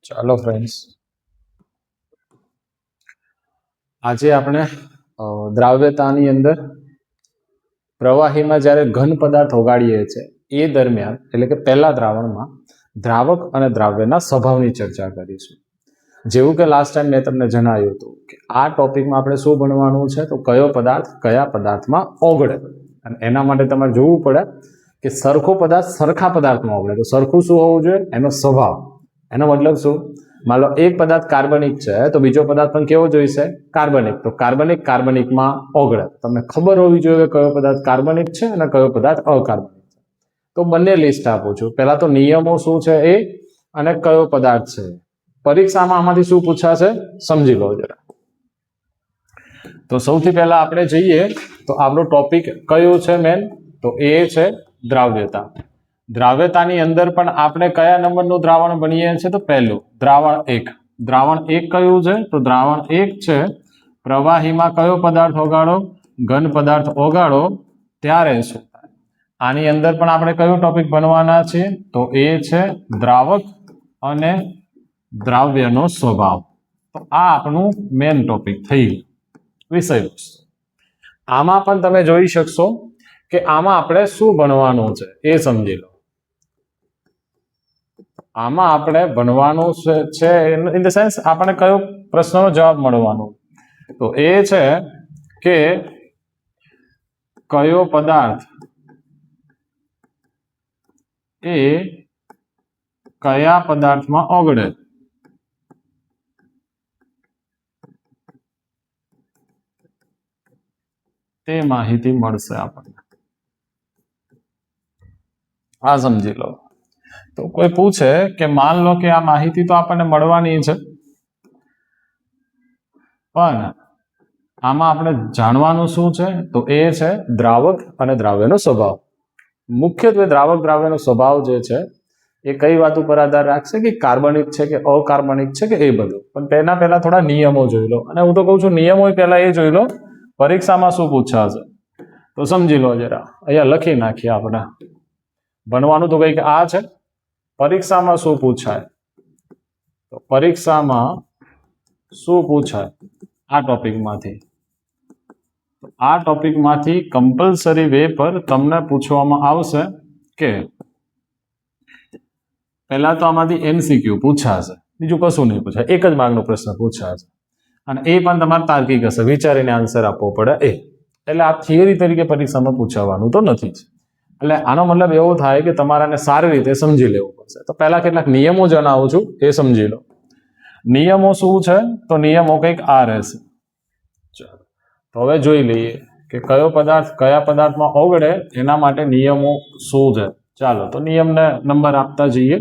ચાલો ફ્રેન્ડ્સ, આજે આપણે દ્રાવ્યતાની અંદર પ્રવાહીમાં જ્યારે ઘન પદાર્થ ઓગાળીએ છીએ એ દરમિયાન એટલે કે પહેલા દ્રાવણમાં દ્રાવક અને દ્રાવ્યના સ્વભાવની ચર્ચા કરીશું. જેવું કે લાસ્ટ ટાઈમ મેં તમને જણાવ્યું હતું કે આ ટોપિકમાં આપણે શું ભણવાનું છે, તો કયો પદાર્થ કયા પદાર્થમાં ઓગળે, અને એના માટે તમારે જોવું પડે કે સરખો પદાર્થ સરખા પદાર્થમાં ઓગળે. તો સરખું શું હોવું જોઈએ? એનો સ્વભાવ. એનો મતલબ શું? માનો એક પદાર્થ કાર્બનિક છે તો બીજો પદાર્થ પણ કેવો જોઈશે? કાર્બનિક. તો કાર્બનિક કાર્બનિકમાં ઓગળે. તમને ખબર હોવી જોઈએ કે કયો પદાર્થ કાર્બનિક છે અને કયો પદાર્થ અકાર્બનિક છે. તો બંને લિસ્ટ આપું છું. પહેલા તો નિયમો શું છે એ, અને કયો પદાર્થ છે. પરીક્ષામાં આમાંથી શું પૂછાશે સમજી લો જરા. તો સૌથી પહેલા આપણે જઈએ તો આપણો ટોપિક કયો છે મેન? તો એ છે દ્રાવ્યતા. દ્રાવ્યતાની અંદર પણ આપણે કયા નંબરનું દ્રાવણ બનીએ છીએ? તો પહેલું દ્રાવણ 1. દ્રાવણ 1 કયું છે? તો દ્રાવણ 1 છે પ્રવાહીમાં કયો પદાર્થ ઓગાળો? ઘન પદાર્થ ઓગાળો ત્યારે શું થાય? આની અંદર પણ આપણે કયો ટોપિક ભણવાના છીએ? તો એ છે દ્રાવક અને દ્રાવ્યનો સ્વભાવ. તો આ આપણું મેન ટોપિક થઈ વિષય વસ્તુ. આમાં પણ તમે જોઈ શકશો કે આમાં આપણે શું ભણવાનું છે એ સમજી લો. આમાં આપણે ભણવાનું છે ઇન ધ સેન્સ આપણે કયો પ્રશ્નનો જવાબ મળવાનો? તો એ છે કે કયો પદાર્થ એ કયા પદાર્થમાં ઓગળે. તે માહિતી મળશે આપણને. આ સમજી લો. તો કોઈ પૂછે કે માન લો કે આ માહિતી તો આપણને મળવાની છે, પણ આમાં આપણે જાણવાનું શું છે? તો એ છે દ્રાવક અને દ્રાવ્યનો સ્વભાવ. મુખ્યત્વે દ્રાવક દ્રાવ્યનો સ્વભાવ જે છે એ કઈ વાત ઉપર આધાર રાખશે કે કાર્બનિક છે કે અકાર્બનિક છે કે એ બધું. પણ તેના પહેલા થોડા નિયમો જોઈ લો. અને હું તો કહું છું નિયમો પહેલા એ જોઈ લો પરીક્ષામાં શું પૂછાશે. તો સમજી લો જરા. અહીંયા લખી નાખીએ આપણે. ભણવાનું તો કંઈક આ છે. પરીક્ષામાં શું પૂછાય? તો પરીક્ષામાં શું પૂછાય આ ટોપિકમાંથી? આ ટોપિકમાંથી કમ્પલસરી વે પર તમને પૂછવામાં આવશે કે પહેલા તો આમાંથી MCQ પૂછાશે, બીજું કશું નહીં પૂછાય. એક જ માર્કનો પ્રશ્ન પૂછાશે અને એ પણ તમારે તાર્કિક હશે, વિચારીને આન્સર આપવો પડે એ. એટલે આ થિયરી તરીકે પરીક્ષામાં પૂછાવાનું તો નથી જ. એટલે આનો મતલબ એવો થાય કે તમારાને સારી રીતે સમજી લેવું પડશે. તો પહેલા કેટલાક નિયમો જણાવું છું એ સમજી લો. નિયમો શું છે? તો નિયમો કંઈક આ રહેશે. ચાલો તો હવે જોઈ લઈએ કે કયો પદાર્થ કયા પદાર્થમાં ઓગળે એના માટે નિયમો શું છે. ચાલો તો નિયમને નંબર આપતા જઈએ.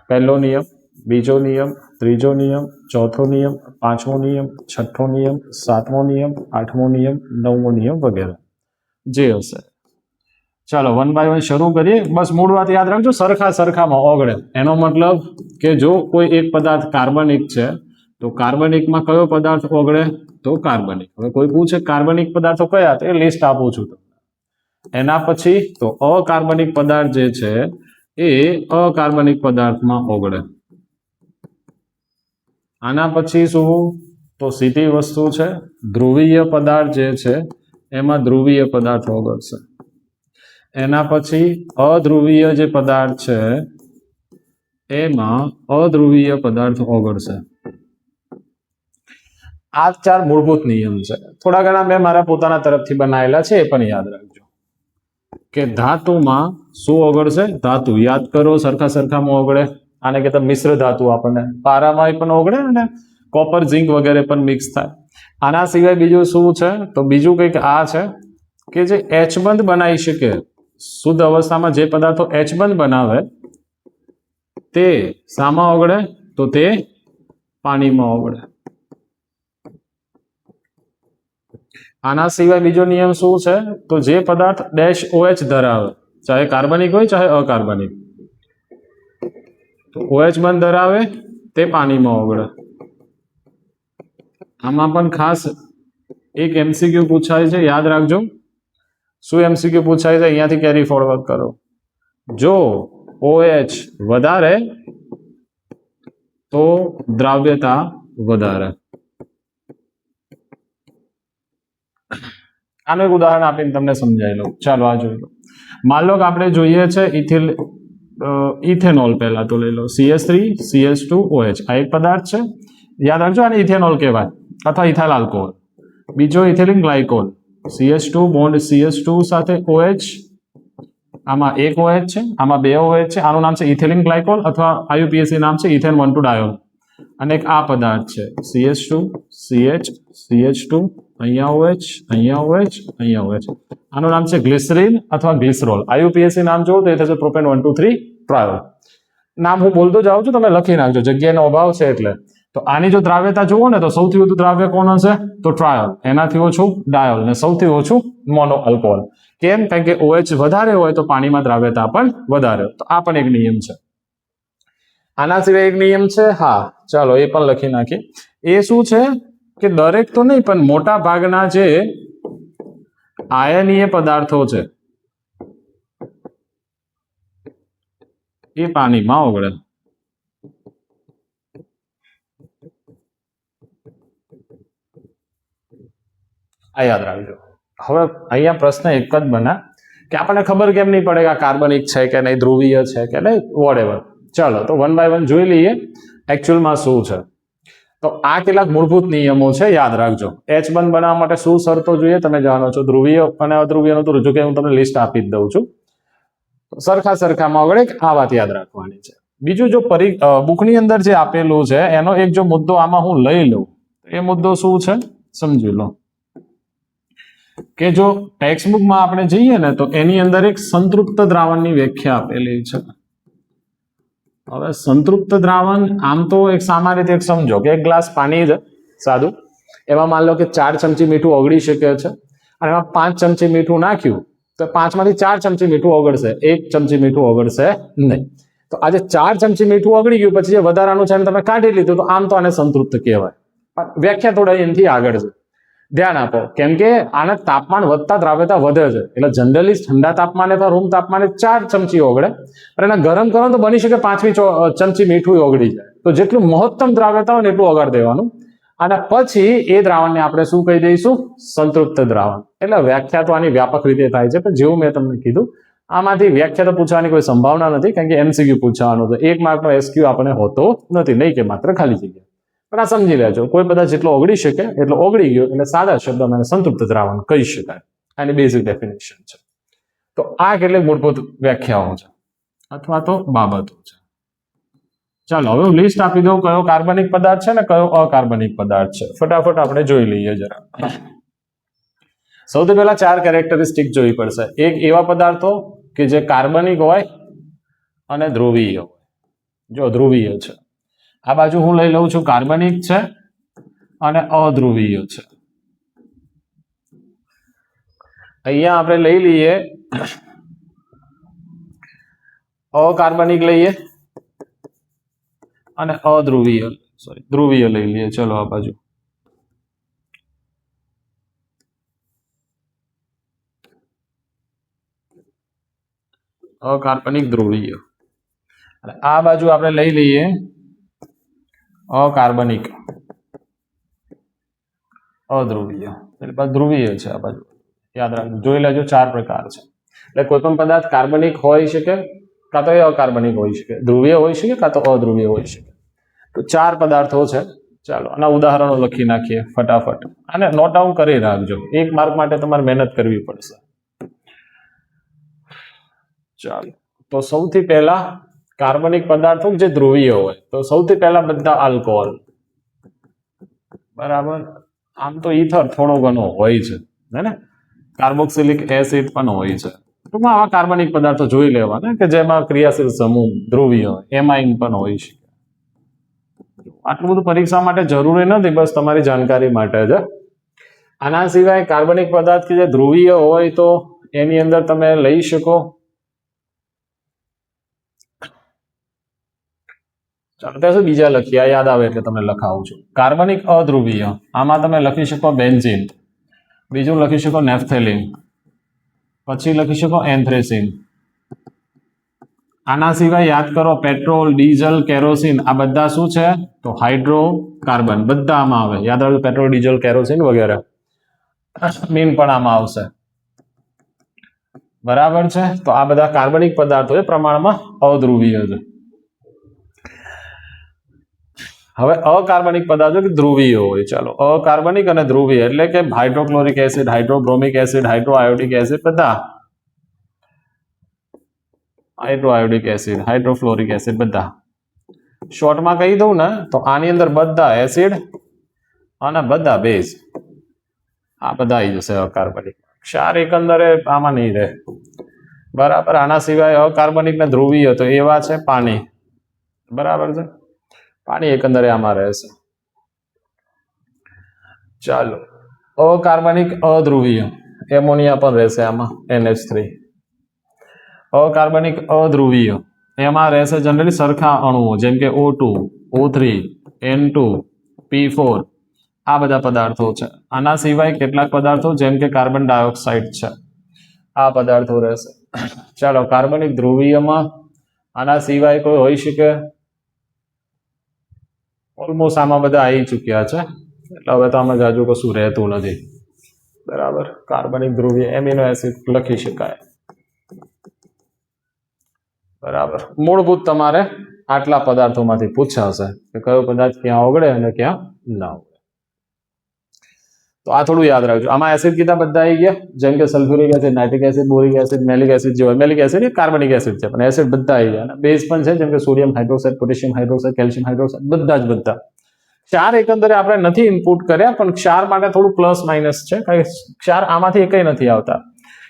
પહેલો નિયમ, બીજો નિયમ, ત્રીજો નિયમ, ચોથો નિયમ, પાંચમો નિયમ, છઠ્ઠો નિયમ, સાતમો નિયમ, આઠમો નિયમ, નવમો નિયમ વગેરે જે હશે. ચાલો વન બાય વન શરૂ કરીએ. બસ મૂળ વાત યાદ રાખજો, સરખામાં ઓગળે. એનો મતલબ કે જો કોઈ એક પદાર્થ કાર્બનિક છે તો કાર્બનિકમાં કયો પદાર્થ ઓગળે? તો કાર્બનિક. હવે કોઈ પૂછે કાર્બનિક પદાર્થો કયા? તો એ લિસ્ટ આપું છું તમને. એના પછી તો અકાર્બનિક પદાર્થ જે છે એ અકાર્બનિક પદાર્થમાં ઓગળે. આના પછી શું? તો સીધી વસ્તુ છે ધ્રુવીય પદાર્થ જે છે એમાં ધ્રુવીય પદાર્થ ઓગળશે. એના પછી અધ્રુવીય જે પદાર્થ છે એમાં અધ્રુવીય પદાર્થ ઓગળશે. આ 4 મૂળભૂત નિયમ છે. થોડા ઘણા મેં મારા પોતાના તરફથી બનાવેલા છે, એ પણ યાદ રાખજો. કે ધાતુમાં શું ઓગળશે? ધાતુ યાદ કરો, સરખામાં ઓગળે. આને કહેતા મિશ્ર ધાતુ. આપણને પારામાં પણ ઓગળે અને કોપર ઝિંક વગેરે પણ મિક્સ થાય. આના સિવાય બીજું શું છે? તો બીજું કંઈક આ છે કે જે H બંધ બનાવી શકે. શુદ્ધ અવસ્થામાં જે પદાર્થો H બંધ બનાવે તે શામાં ઓગળે? તો તે પાણીમાં ઓગળે. આના સિવાય બીજો નિયમ શું છે? તો જે પદાર્થ -OH ધરાવે, ચાહે કાર્બનિક હોય ચાહે અકાર્બનિક, તો OH બંધ ધરાવે તે પાણીમાં ઓગળે. આમાં પણ ખાસ એક MCQ પૂછાય છે, યાદ રાખજો. શું MCQ પૂછાય છે? અહીંયાથી કેરી ફોરવર્ડ કરો. જો OH વધારે તો દ્રાવ્યતા વધારે. આનું એક ઉદાહરણ આપીને તમને સમજાવી લઉં. ચાલો આ જોઈ લો. માન લો કે આપણે જોઈએ છે ઇથેનોલ. પહેલા તો લઈ લો CH3 CH2 OH. આ એક પદાર્થ છે, યાદ રાખજો આને ઇથેનોલ કહેવાય અથવા ઇથાઇલ આલ્કોહોલ. બીજો ethylene glycol, CH2 bond CH2 સાથે OH. આમાં એક OH છે, આમાં બે OH છે. આનું નામ છે ઇથિલિન ગ્લાયકોલ અથવા IUPAC નામ છે ઇથેન 1,2 ડાયોલ. અને એક આ પદાર્થ છે CH2 CH CH2, અહીંયા OH, અહીંયા OH, અહીંયા OH. આનું નામ છે ગ્લિસરીન અથવા ગ્લિસરોલ. IUPAC નામ જોવો તો એ થશે પ્રોપેન 1,2,3 ટ્રાયોલ. નામ હું બોલતો જાઉં છું, તમે લખી નાખજો, જગ્યાનો અભાવ છે એટલે. તો આની જો દ્રાવ્યતા જુઓ ને તો સૌથી વધુ દ્રાવ્ય કોણ હશે? તો ટ્રાયોલ. એનાથી ઓછું ડાયોલ ને સૌથી ઓછું મોનો આલ્કોહોલ. કેમ? કારણ કે OH વધારે હોય તો પાણીમાં દ્રાવ્યતા પણ વધારે. તો આ પણ એક નિયમ છે. આના સિવાય એક નિયમ છે, હા ચાલો એ પણ લખી નાખીએ. એ શું છે કે દરેક તો નહીં પણ મોટા ભાગના જે આયનીય પદાર્થો છે એ પાણીમાં ઓગળે. આ યાદ રાખજો. હવે અહીંયા પ્રશ્ન એક જ બના કે આપણને ખબર કેમ નહીં પડે કે આ કાર્બનિક છે કે નહીં, ધ્રુવીય છે કે નહીં, વોટેવર. ચાલો તો 1 by 1 જોઈ લઈએ એકચ્યુઅલમાં શું છે. તો આ કેટલાક મૂળભૂત નિયમો છે, યાદ રાખજો. H બંધ બનાવવા માટે શું શરતો જોઈએ તમે જાણો છો. ધ્રુવીય અને અધ્રુવીયનું તો જો કે હું તમને લિસ્ટ આપી જ દઉં છું. સરખામાં વગડે આ વાત યાદ રાખવાની છે. બીજું જો બુકની અંદર જે આપેલું છે એનો એક જો મુદ્દો આમાં હું લઈ લઉં, એ મુદ્દો શું છે સમજી લો. કે જો ટેક્સ્ટ બુકમાં આપણે જઈએ ને તો એની અંદર એક સંતૃપ્ત દ્રાવણની વ્યાખ્યા આપેલી છે. હવે સંતૃપ્ત દ્રાવણ આમ તો એક સામાન્ય રીતે સમજો કે એક ગ્લાસ પાણી છે સાદું, એમાં માન લો કે 4 ચમચી મીઠું ઓગળી શકે છે અને એમાં 5 ચમચી મીઠું નાખ્યું તો 5 માંથી 4 ચમચી મીઠું ઓગળશે, 1 ચમચી મીઠું ઓગળશે નહીં. તો આજે 4 ચમચી મીઠું ઓગળી ગયું, પછી જે વધારાનું છે એને તમે કાઢી લીધું, તો આમ તો આને સંતૃપ્ત કહેવાય. પણ વ્યાખ્યા થોડા એનાથી આગળ છે, ધ્યાન આપો. કેમ કે આને તાપમાન વધતા દ્રાવ્યતા વધે છે. એટલે જનરલી ઠંડા તાપમાને અથવા રૂમ તાપમાને 4 ચમચી ઓગળે, પણ એને ગરમ કરો તો બની શકે 5મી ચમચી મીઠું ઓગળી જાય. તો જેટલું મહત્તમ દ્રાવ્યતા હોય ને એટલું ઓગાળ દેવાનું. અને પછી એ દ્રાવણને આપણે શું કહી દઈશું? સંતૃપ્ત દ્રાવણ. એટલે વ્યાખ્યા તો આની વ્યાપક રીતે થાય છે, પણ જેવું મેં તમને કીધું આમાંથી વ્યાખ્યા તો પૂછવાની કોઈ સંભાવના નથી, કારણ કે MCQ પૂછવાનું છે. 1 માર્કનો SQ આપણે હોતો નથી, નહીં કે માત્ર ખાલી જગ્યા. પણ આ સમજી લેજો, કોઈ પદાર્થ જેટલો ઓગળી શકે એટલો ઓગળી ગયો એટલે સાદા શબ્દમાં સંતૃપ્ત દ્રાવણ કહી શકાય. આની બેઝિક ડેફિનેશન છે. તો આ કેટલીક મૂળભૂત વ્યાખ્યાઓ છે અથવા તો બાબતો છે. ચાલો હવે હું લિસ્ટ આપી દઉં કયો કાર્બનિક પદાર્થ છે ને કયો અકાર્બનિક પદાર્થ છે. ફટાફટ આપણે જોઈ લઈએ જરા. સૌથી પહેલા 4 કેરેક્ટરિસ્ટિક જોવી પડશે. એક એવા પદાર્થો કે જે કાર્બનિક હોય અને ધ્રુવીય હોય. જો ધ્રુવીય છે, આ બાજુ હું લઈ લઉં છું કાર્બનિક છે અને અધ્રુવીય છે. અહીંયા આપણે લઈ લઈએ અકાર્બનિક લઈએ અને અધ્રુવીય ધ્રુવીય લઈ લઈએ. ચલો આ બાજુ અકાર્બનિક ધ્રુવીય, અને આ બાજુ આપણે લઈ લઈએ અકાર્બનિક અધ્રુવીય. એટલે ધ્રુવીય છે આ બાજુ, યાદ રાખજો. જોઈ લેજો 4 પ્રકાર છે. એટલે કોઈ પણ પદાર્થ કાર્બનિક હોઈ શકે, કાં તો એ અકાર્બનિક હોઈ શકે, ધ્રુવીય હોઈ શકે, કાં તો અધ્રુવીય હોઈ શકે. તો 4 પદાર્થો છે. ચાલો આના ઉદાહરણો લખી નાખીએ ફટાફટ, અને નોટ ડાઉન કરી રાખજો. 1 માર્ક માટે તમારે મહેનત કરવી પડશે. ચાલો તો સૌથી પહેલા કાર્બનિક પદાર્થો જે ધ્રુવીય હોય, તો સૌથી પહેલા બધા આલ્કોહોલ. બરાબર. આમ તો ઈથર થોડો ઘણો હોય છે ને, કાર્બોક્સિલિક એસિડ પણ હોય છે. ટૂંકમાં આવા કાર્બનિક પદાર્થો જોઈ લેવાના કે જેમાં ક્રિયાશીલ સમૂહ ધ્રુવીય એમાઇન પણ હોય છે. આટલું બધું પરીક્ષા માટે જરૂરી નથી, બસ તમારી જાણકારી માટે જ. આના સિવાય કાર્બનિક પદાર્થ કે જે ધ્રુવીય હોય તો એની અંદર તમે લઈ શકો. ચાલો ત્યાં બીજા લખીએ, યાદ આવે એટલે તમને લખાવું છું. કાર્બનિક અધ્રુવીય, આમાં તમે લખી શકો બેન્ઝીન, બીજું લખી શકો નેફથેલિન, પછી લખી શકો એન્થ્રેસિન, આના સિવાય યાદ કરો પેટ્રોલ, ડીઝલ, કેરોસીન આ બધા શું છે તો હાઇડ્રોકાર્બન, બધા આમાં આવે. યાદ રાખજો પેટ્રોલ, ડીઝલ, કેરોસીન વગેરે મીન પણ આમાં આવશે. બરાબર છે. તો આ બધા કાર્બનિક પદાર્થો એ પ્રમાણમાં અધ્રુવીય છે. હવે અકાર્બનિક પદાર્થો કે ધ્રુવીય હોય. ચાલો અકાર્બનિક અને ધ્રુવીય એટલે કે હાઇડ્રોક્લોરિક એસિડ, હાઇડ્રોબ્રોમિક એસિડ, હાઇડ્રોઆયોડિક એસિડ, બધા હાઇડ્રોઆયોડિક એસિડ, હાઇડ્રોફ્લોરિક એસિડ બધા શોર્ટમાં કહી દઉં ને તો આની અંદર બધા એસિડ અને બધા બેઝ આ બધા આવી જશે અકાર્બનિક. ક્ષાર એકંદરે આમાં નહીં રહે. બરાબર. આના સિવાય અકાર્બનિક ને ધ્રુવીય તો એવા છે પાણી. બરાબર છે. પાણી એકંદરે આમાં રહેશે. ચાલો અકાર્બનિક અધ્રુવીય એમોનિયા પણ રહેશે આમાં NH3. અકાર્બનિક અધ્રુવીય એમાં રહેશે જનરલી સરખા અણુઓ જેમ કે O2, O3, N2, P4 આ બધા પદાર્થો છે. આના સિવાય કેટલાક પદાર્થો જેમ કે કાર્બન ડાયોક્સાઇડ છે આ પદાર્થો રહેશે. ચાલો કાર્બનિક ધ્રુવીયમાં આના સિવાય કોઈ હોઈ શકે? ઓલમોસ્ટ આમાં બધા આવી ચુક્યા છે એટલે હવે તો આમાં જાજુ કશું રહેતું નથી. બરાબર. કાર્બનિક ધ્રુવીય એમિનો એસિડ લખી શકાય. બરાબર. મૂળભૂત તમારે આટલા પદાર્થોમાંથી પૂછાશે કે કયો પદાર્થ ક્યાં ઓગળે અને ક્યાં ના ઓગળે. તો આ થોડું યાદ રાખજો. આમાં એસિડ કીધા બધા આવી ગયા જેમ કે sulphuric acid, nitric acid, boric acid, malic acid જે હોય. મેલિક એસિડ એ કાર્બનિક એસિડ છે પણ એસિડ બધા આવી ગયા. બેઝ પણ છે જેમ કે sodium hydroxide, potassium hydroxide, calcium hydroxide બધા જ બધા. ક્ષાર એકંદરે આપણે નથી ઇનપુટ કર્યા પણ ક્ષાર માટે થોડું પ્લસ માઇનસ છે કારણ કે ક્ષાર આમાંથી એકય નથી આવતા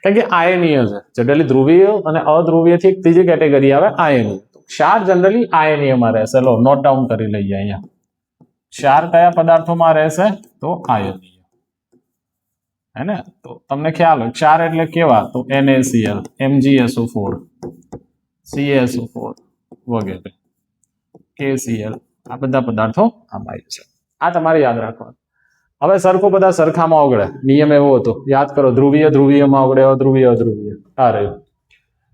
કારણ કે આયનીય છે. જનરલી ધ્રુવીય અને અધ્રુવીયથી એક ત્રીજી કેટેગરી આવે આયનીય. ક્ષાર જનરલી આયનીયમાં રહેશે. લો નોટ ડાઉન કરી લઈએ અહીંયા. ક્ષાર કયા પદાર્થોમાં રહેશે તો આયનીય. હે ને? તો તમને ખ્યાલ હોય ક્ષાર એટલે કેવા તો NaCl, MgSO4, CaSO4 વગેરે, KCl આ બધા પદાર્થો આમાં આવી છે. આ તમારે યાદ રાખવાનું. હવે સરખો બધા સરખામાં ઓગળે. નિયમ એવો હતો યાદ કરો. ધ્રુવીય ધ્રુવીયમાં ઓગળે, અધ્રુવીય અધ્રુવીય. આ રહ્યું.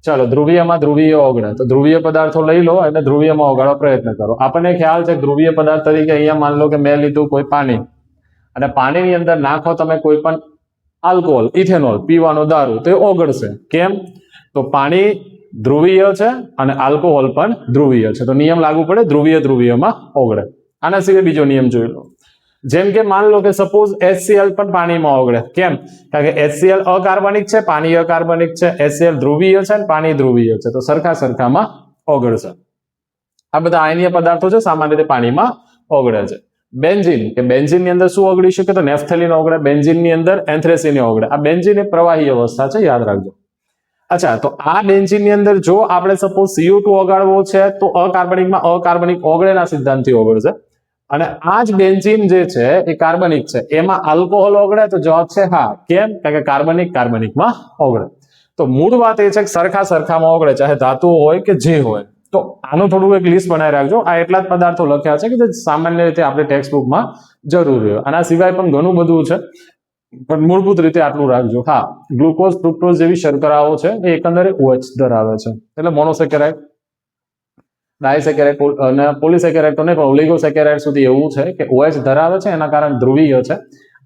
ચાલો ધ્રુવીયમાં ધ્રુવીય ઓગળે તો ધ્રુવીય પદાર્થો લઈ લો અને ધ્રુવીયમાં ઓગાળવા પ્રયત્ન કરો. આપણને ખ્યાલ છે ધ્રુવીય પદાર્થ તરીકે અહીંયા માન લો કે મેં લીધું કોઈ પાણી અને પાણીની અંદર નાખો તમે કોઈ પણ આલ્કોહોલ, ઇથેનોલ, પીવાનો દારૂ તો એ ઓગળશે. કેમ? તો પાણી ધ્રુવીય છે અને આલ્કોહોલ પણ ધ્રુવીય છે તો નિયમ લાગુ પડે ધ્રુવીય ધ્રુવીયમાં ઓગળે. આના સિવાય બીજો નિયમ જોઈ લો. જેમ કે માન લો કે સપોઝ HCl પણ પાણીમાં ઓગળે. કેમ? કારણ કે HCl અકાર્બનિક છે, પાણી અકાર્બનિક છે. HCl ધ્રુવીય છે અને પાણી ધ્રુવીય છે તો સરખા સરખામાં ઓગળશે. આ બધા આયનીય પદાર્થો છે સામાન્ય રીતે પાણીમાં ઓગળે છે. બેન્ઝીન કે બેન્ઝીન ની અંદર શું ઓગળી શકે તો નેફ્થેલિન ઓગળે. બેન્ઝીન ની અંદર એન્થ્રેસિન ઓગળે. આ બેન્ઝીન એ પ્રવાહી અવસ્થા છે યાદ રાખજો. અચ્છા તો આ બેન્ઝીન ની અંદર જો આપણે સપોઝ CO2 ઓગાળવો છે તો અકાર્બનિકમાં અકાર્બનિક ઓગળેના સિદ્ધાંતથી ઓગળશે અને આ જ બેન્ઝીન જે છે એ કાર્બનિક છે એમાં આલ્કોહોલ ઓગળે તો જવાબ છે હા. કેમ? કારણ કે કાર્બનિક કાર્બનિકમાં ઓગળે. તો મૂળ વાત એ છે કે સરખા સરખામાં ઓગળે ચાહે ધાતુઓ હોય કે જે હોય. તો આનું થોડું એક લિસ્ટ બનાવી રાખજો. આ એટલા જ પદાર્થો લખ્યા છે કે જે સામાન્ય રીતે આપણે ટેક્સ્ટ બુકમાં જરૂરી હોય. આના સિવાય પણ ઘણું બધું છે પણ મૂળભૂત રીતે આટલું રાખજો. હા ગ્લુકોઝ, ફ્રુક્ટોઝ જેવી શર્કરાઓ છે એ એકંદરે OH ધરાવે છે એટલે મોનોસેકેરાઇડ, ડાયસેકેરાઇડ અને પોલીસેકેરાઇડ તો નહીં પણ ઓલિગોસેકેરાઇડ સુધી એવું છે કે OH ધરાવે છે એના કારણે ધ્રુવીય છે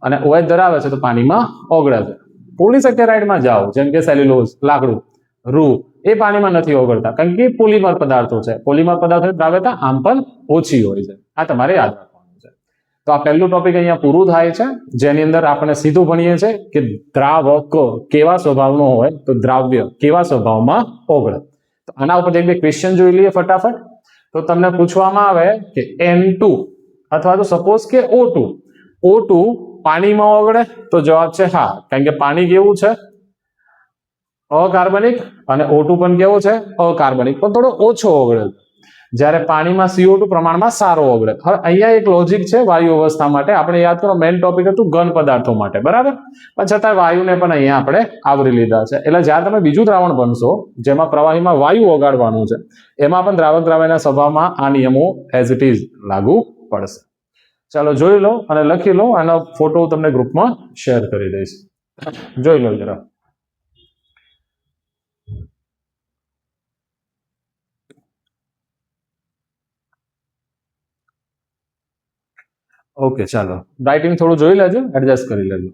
અને OH ધરાવે છે તો પાણીમાં ઓગળે છે. પોલીસેકેરાઇડમાં જાઓ જેમ કે સેલ્યુલોઝ, લાકડું, રૂ એ પાણીમાં નથી ઓગળતા કારણ કે પોલિમર પદાર્થો છે. પોલિમર પદાર્થોની દ્રાવ્યતા આમ પણ ઓછી હોય છે. આ તમારે યાદ રાખવાનું છે. તો આ પહેલું ટોપિક અહીંયા પૂરું થાય છે જેની અંદર આપણે સીધું ભણીએ છીએ કે દ્રાવક કેવા સ્વભાવનો હોય તો દ્રાવ્ય કેવા સ્વભાવમાં ઓગળે. તો આના ઉપર એક બે ક્વેશ્ચન જોઈ લઈએ ફટાફટ. તો તમને પૂછવામાં આવે કે N2 અથવા તો સપોઝ કે O2 પાણીમાં ઓગળે તો જવાબ છે હા કારણ કે પાણી કેવું છે અકાર્બનિક અને O2 પણ કેવો છે અકાર્બનિક પણ થોડો ઓછો ઓગળે. જ્યારે પાણીમાં CO2 પ્રમાણમાં સારો ઓગળે. હવે અહીંયા એક લોજિક છે વાયુ અવસ્થા માટે. આપણે યાદ કરો મેઇન ટોપિક હતું ઘન પદાર્થો માટે બરાબર પણ છતાં વાયુને પણ અહીંયા આપણે આવરી લીધા છે. એટલે જ્યારે તમે બીજું દ્રાવણ બનશો જેમાં પ્રવાહીમાં વાયુ ઓગાળવાનું છે એમાં પણ દ્રાવક દ્રાવ્યના સ્વભાવમાં આ નિયમો એઝ ઇટ ઇઝ લાગુ પડશે. ચાલો જોઈ લો અને લખી લો. આનો ફોટો તમને ગ્રુપમાં શેર કરી દઈશ. જોઈ લો જરા. ઓકે ચાલો રાઇટિંગ થોડું જોઈ લેજો, એડજસ્ટ કરી લેજો.